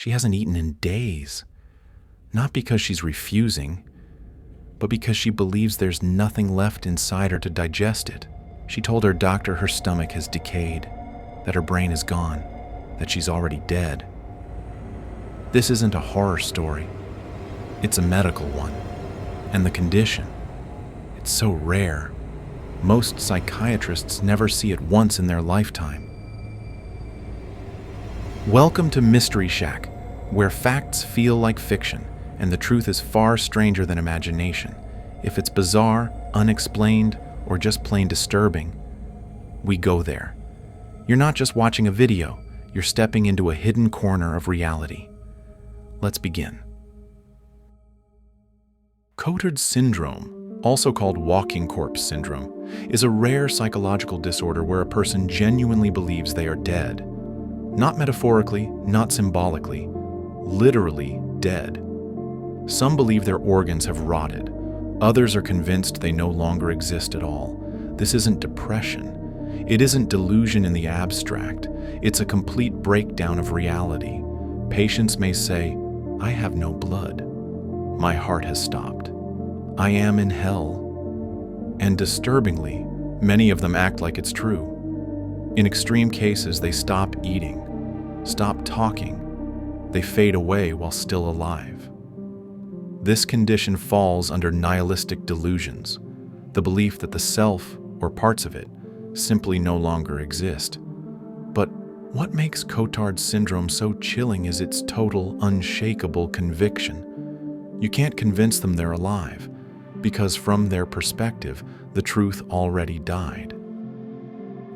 She hasn't eaten in days. Not because she's refusing, but because she believes there's nothing left inside her to digest it. She told her doctor her stomach has decayed, that her brain is gone, that she's already dead. This isn't a horror story. It's a medical one. And the condition, it's so rare. Most psychiatrists never see it once in their lifetime. Welcome to Mystery Shack, where facts feel like fiction, and the truth is far stranger than imagination. If it's bizarre, unexplained, or just plain disturbing, we go there. You're not just watching a video, you're stepping into a hidden corner of reality. Let's begin. Cotard Syndrome, also called walking corpse syndrome, is a rare psychological disorder where a person genuinely believes they are dead. Not metaphorically, not symbolically, literally dead. Some believe their organs have rotted. Others are convinced they no longer exist at all. This isn't depression. It isn't delusion in the abstract. It's a complete breakdown of reality. Patients may say, "I have no blood. My heart has stopped. I am in hell." And disturbingly, many of them act like it's true. In extreme cases, they stop eating, stop talking. They fade away while still alive. This condition falls under nihilistic delusions, the belief that the self, or parts of it, simply no longer exist. But what makes Cotard Syndrome so chilling is its total, unshakable conviction. You can't convince them they're alive, because from their perspective, the truth already died.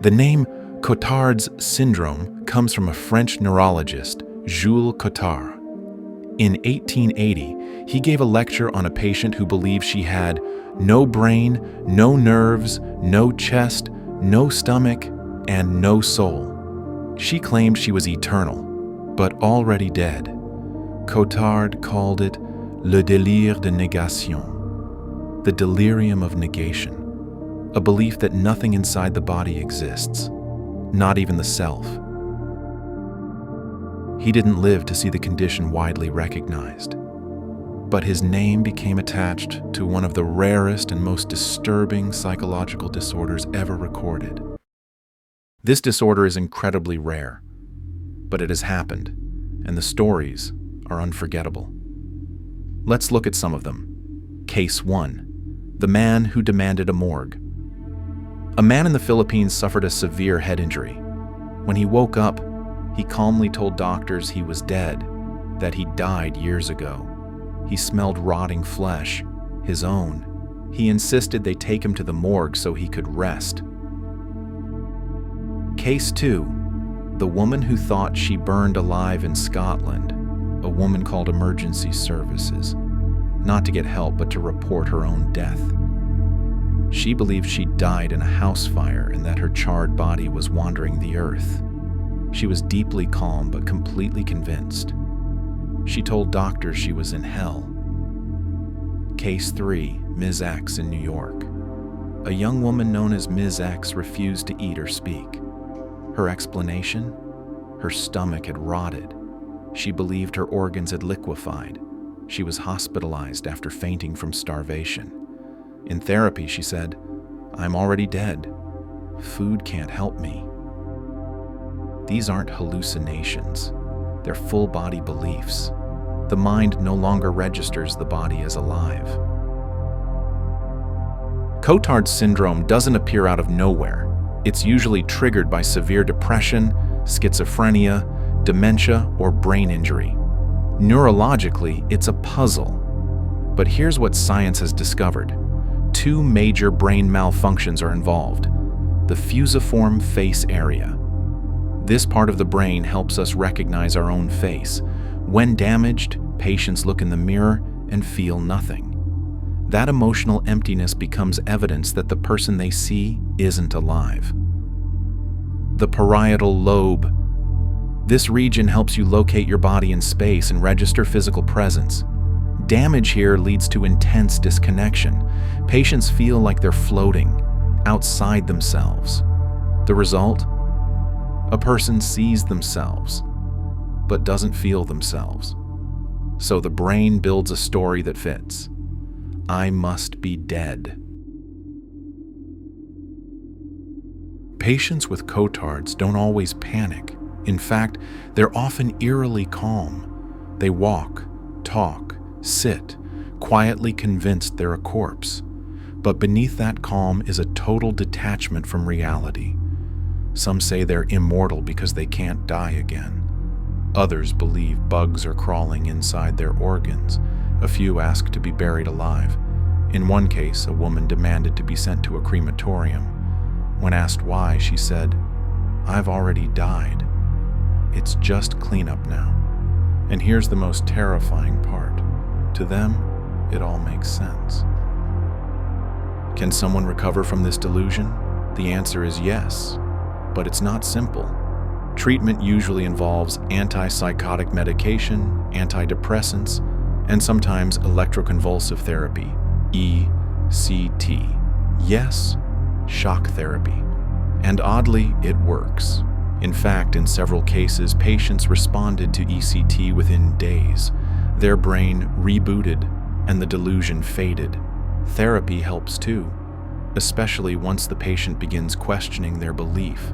The name Cotard's Syndrome comes from a French neurologist, Jules Cotard. In 1880, he gave a lecture on a patient who believed she had no brain, no nerves, no chest, no stomach, and no soul. She claimed she was eternal, but already dead. Cotard called it le délire de négation, the delirium of negation, a belief that nothing inside the body exists, not even the self. He didn't live to see the condition widely recognized, but his name became attached to one of the rarest and most disturbing psychological disorders ever recorded. This disorder is incredibly rare, but it has happened, and the stories are unforgettable. Let's look at some of them. Case 1. The man who demanded a morgue. A man in the Philippines suffered a severe head injury. When he woke up, he calmly told doctors he was dead, that he died years ago. He smelled rotting flesh, his own. He insisted they take him to the morgue so he could rest. Case 2. The woman who thought she burned alive in Scotland. A woman called emergency services, not to get help but to report her own death. She believed she died in a house fire and that her charred body was wandering the earth. She was deeply calm but completely convinced. She told doctors she was in hell. Case 3, Ms. X in New York. A young woman known as Ms. X refused to eat or speak. Her explanation? Her stomach had rotted. She believed her organs had liquefied. She was hospitalized after fainting from starvation. In therapy, she said, "I'm already dead. Food can't help me." These aren't hallucinations. They're full-body beliefs. The mind no longer registers the body as alive. Cotard Syndrome doesn't appear out of nowhere. It's usually triggered by severe depression, schizophrenia, dementia, or brain injury. Neurologically, it's a puzzle. But here's what science has discovered. 2 major brain malfunctions are involved. The fusiform face area. This part of the brain helps us recognize our own face. When damaged, patients look in the mirror and feel nothing. That emotional emptiness becomes evidence that the person they see isn't alive. The parietal lobe. This region helps you locate your body in space and register physical presence. Damage here leads to intense disconnection. Patients feel like they're floating, outside themselves. The result? A person sees themselves, but doesn't feel themselves. So the brain builds a story that fits. I must be dead. Patients with Cotards don't always panic. In fact, they're often eerily calm. They walk, talk, sit, quietly convinced they're a corpse. But beneath that calm is a total detachment from reality. Some say they're immortal because they can't die again. Others believe bugs are crawling inside their organs. A few ask to be buried alive. In one case, a woman demanded to be sent to a crematorium. When asked why, she said, "I've already died. It's just cleanup now." And here's the most terrifying part. To them, it all makes sense. Can someone recover from this delusion? The answer is yes, but it's not simple. Treatment usually involves antipsychotic medication, antidepressants, and sometimes electroconvulsive therapy, ECT. Yes, shock therapy. And oddly, it works. In fact, in several cases, patients responded to ECT within days. Their brain rebooted and the delusion faded. Therapy helps too, especially once the patient begins questioning their belief.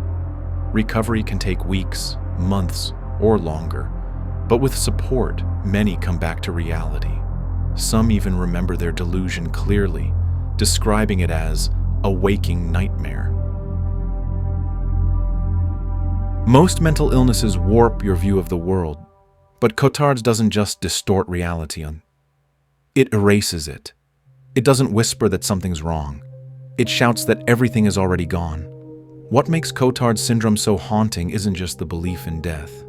Recovery can take weeks, months, or longer, but with support, many come back to reality. Some even remember their delusion clearly, describing it as a waking nightmare. Most mental illnesses warp your view of the world, but Cotard's doesn't just distort reality, it erases it. It doesn't whisper that something's wrong. It shouts that everything is already gone. What makes Cotard Syndrome so haunting isn't just the belief in death.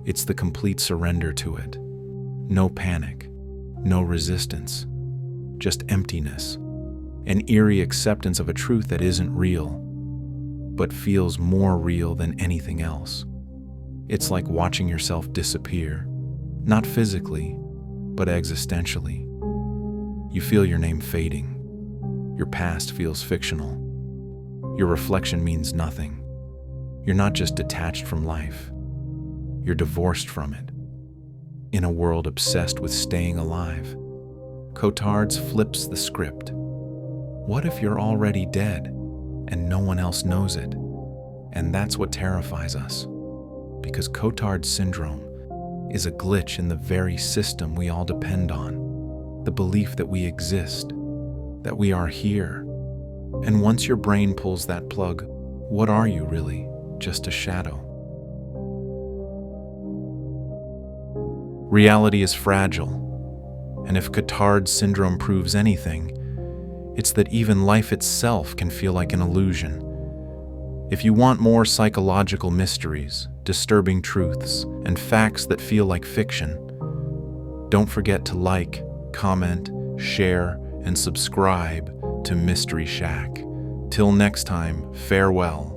It's the complete surrender to it. No panic, no resistance, just emptiness. An eerie acceptance of a truth that isn't real, but feels more real than anything else. It's like watching yourself disappear, not physically, but existentially. You feel your name fading. Your past feels fictional. Your reflection means nothing. You're not just detached from life. You're divorced from it. In a world obsessed with staying alive, Cotard's flips the script. What if you're already dead and no one else knows it? And that's what terrifies us, because Cotard Syndrome is a glitch in the very system we all depend on. The belief that we exist, that we are here. And once your brain pulls that plug, what are you really? Just a shadow. Reality is fragile, and if Cotard Syndrome proves anything, it's that even life itself can feel like an illusion. If you want more psychological mysteries, disturbing truths, and facts that feel like fiction, don't forget to like, comment, share, and subscribe to Mystery Shack. Till next time, farewell.